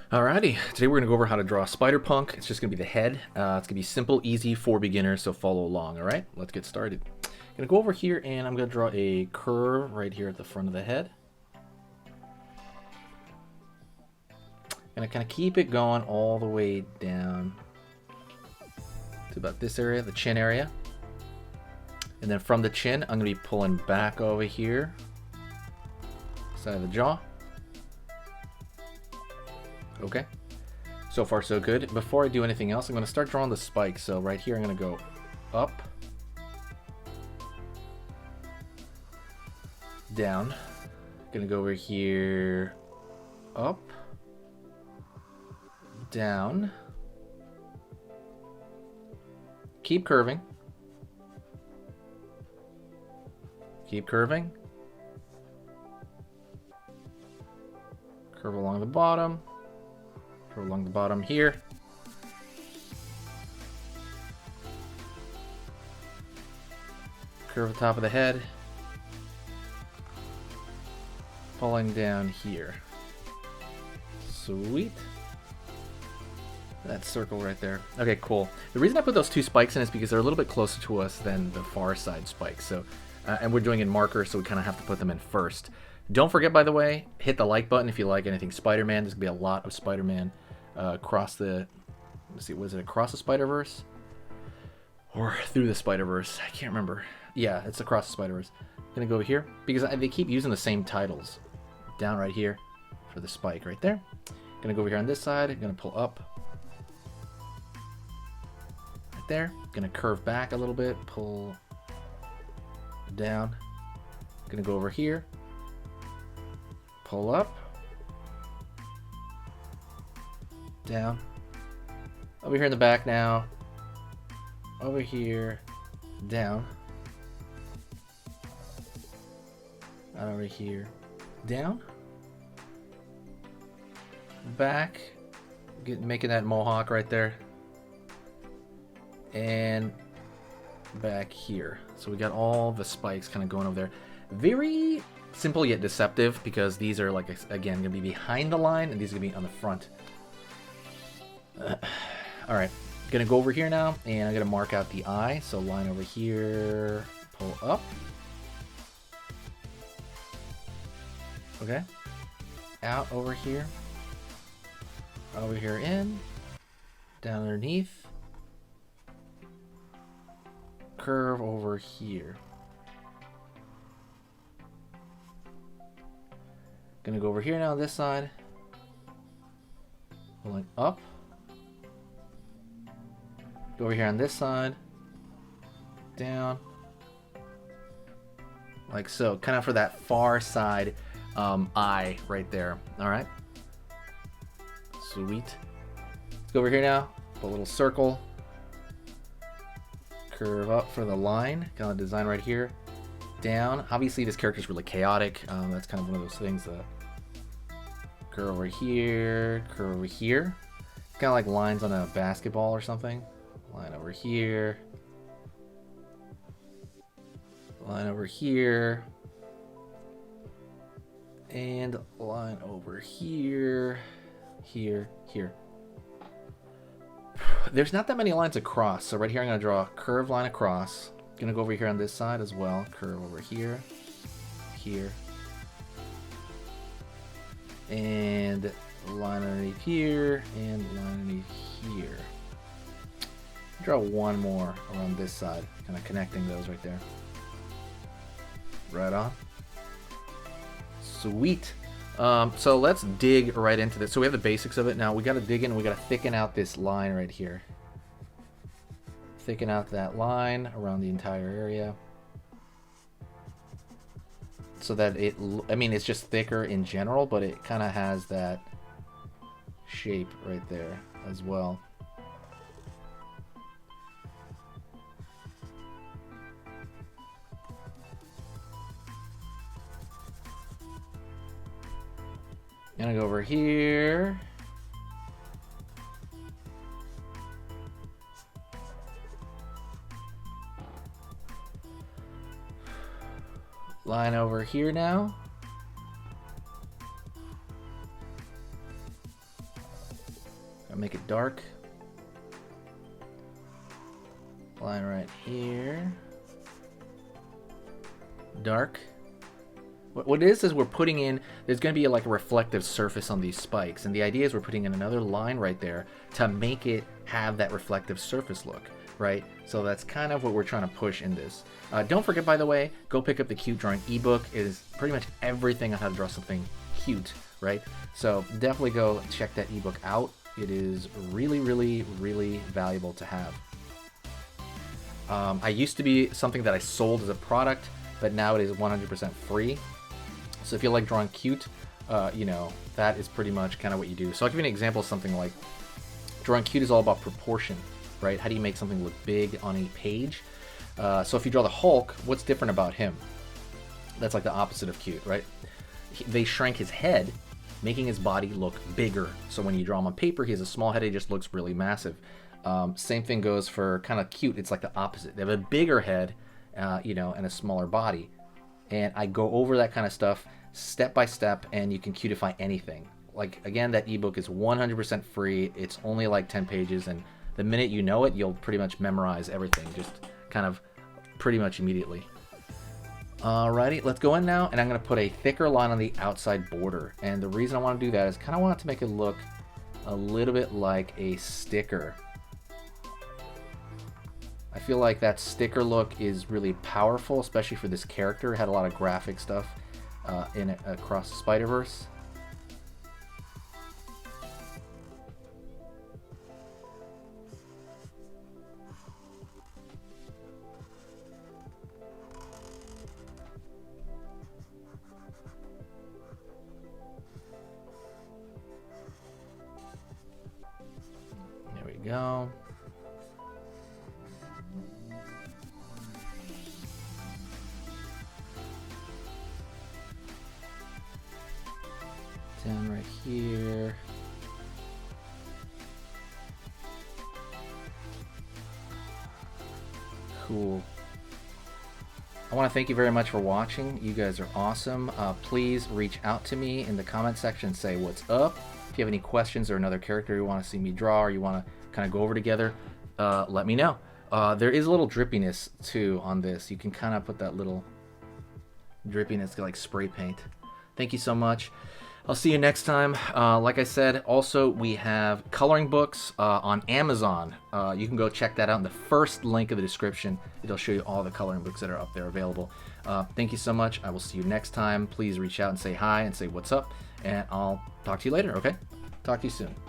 Alrighty, today we're going to go over how to draw a spider punk. It's just going to be the head. It's going to be simple, easy for beginners, so follow along, alright? Let's get started. I'm going to go over here and I'm going to draw a curve right here at the front of the head. And I kind of keep it going all the way down to about this area, the chin area. And then from the chin, I'm going to be pulling back over here, side of the jaw. Okay, so far so good. Before I do anything else, I'm going to start drawing the spikes. So right here, I'm going to go up, down. Going to go over here, up, down. Keep curving. Keep curving. Curve along the bottom. Along the bottom here. Curve the top of the head. Pulling down here. Sweet. That circle right there. Okay, cool. The reason I put those two spikes in is because they're a little bit closer to us than the far side spikes. So, and we're doing in marker, so we kind of have to put them in first. Don't forget, by the way, hit the like button if you like anything Spider-Man. There's going to be a lot of Spider-Man across the, let's see, was it across the Spiderverse? Or through the Spiderverse? I can't remember. Yeah, it's across the Spiderverse. I'm going to go over here, because they keep using the same titles. Down right here for the spike right there. Going to go over here on this side. I'm going to pull up. Right there. Going to curve back a little bit. Pull down. Going to go over here. Pull up. Down. Over here in the back now. Over here. Down. Not over here. Down. Back. Making that mohawk right there. And back here. So we got all the spikes kind of going over there. Very simple yet deceptive, because these are, like, again, going to be behind the line, and these are going to be on the front. Alright, going to go over here now, and I'm going to mark out the eye. So line over here, pull up. Okay. Out over here. Over here in. Down underneath. Curve over here. Gonna go over here now, this side. Pulling up. Go over here on this side. Down. Like so. Kind of for that far side eye right there. Alright. Sweet. Let's go over here now. Put a little circle. Curve up for the line. Kind of design right here. Down. Obviously this character is really chaotic. That's kind of one of those things. Curve over here. Curve over here. Kind of like lines on a basketball or something. Line over here. Line over here. And line over here. Here. Here. There's not that many lines across. So right here I'm going to draw a curved line across. Going to go over here on this side as well. Curve over here. Here. And line underneath here. And line underneath here. Draw one more around this side, kind of connecting those right there. Right on. Sweet. So let's dig right into this. So we have the basics of it. Now we got to dig in. We got to thicken out this line right here. Thicken out that line around the entire area. So that it, I mean, it's just thicker in general, but it kind of has that shape right there as well. Gonna go over here. Line over here now. make it dark. Line right here. Dark. What it is we're putting in, there's going to be like a reflective surface on these spikes, and the idea is we're putting in another line right there to make it have that reflective surface look, right? So that's kind of what we're trying to push in this. Don't forget, by the way, go pick up the Cute Drawing ebook. It is pretty much everything on how to draw something cute, right? So definitely go check that ebook out. It is really, really, really valuable to have. I used to be something that I sold as a product, but now it is 100% free. So if you like drawing cute, you know, that is pretty much kind of what you do. So I'll give you an example of something like drawing cute is all about proportion, right? How do you make something look big on a page? So if you draw the Hulk, what's different about him? That's like the opposite of cute, right? They shrank his head, making his body look bigger. So when you draw him on paper, he has a small head, he just looks really massive. Same thing goes for kind of cute. It's like the opposite. They have a bigger head, you know, and a smaller body. And I go over that kind of stuff step by step, and you can cutify anything. Like, again, that ebook is 100% free. It's only like 10 pages, and the minute you know it, you'll pretty much memorize everything, just kind of pretty much immediately. Alrighty, let's go in now, and I'm going to put a thicker line on the outside border. And the reason I want to do that is kind of want it to make it look a little bit like a sticker. I feel like that sticker look is really powerful, especially for this character. It had a lot of graphic stuff in it across the Spiderverse. There we go. Down right here. Cool. I want to thank you very much for watching. You guys are awesome. Please reach out to me in the comment section, say what's up. If you have any questions or another character you want to see me draw or you want to kind of go over together, let me know. There is a little drippiness too on this. You can kind of put that little drippiness like spray paint. Thank you so much. I'll see you next time. Like I said, also we have coloring books on Amazon. You can go check that out in the first link of the description. It'll show you all the coloring books that are up there available. Thank you so much. I will see you next time. Please reach out and say hi and say what's up, and I'll talk to you later, okay? Talk to you soon.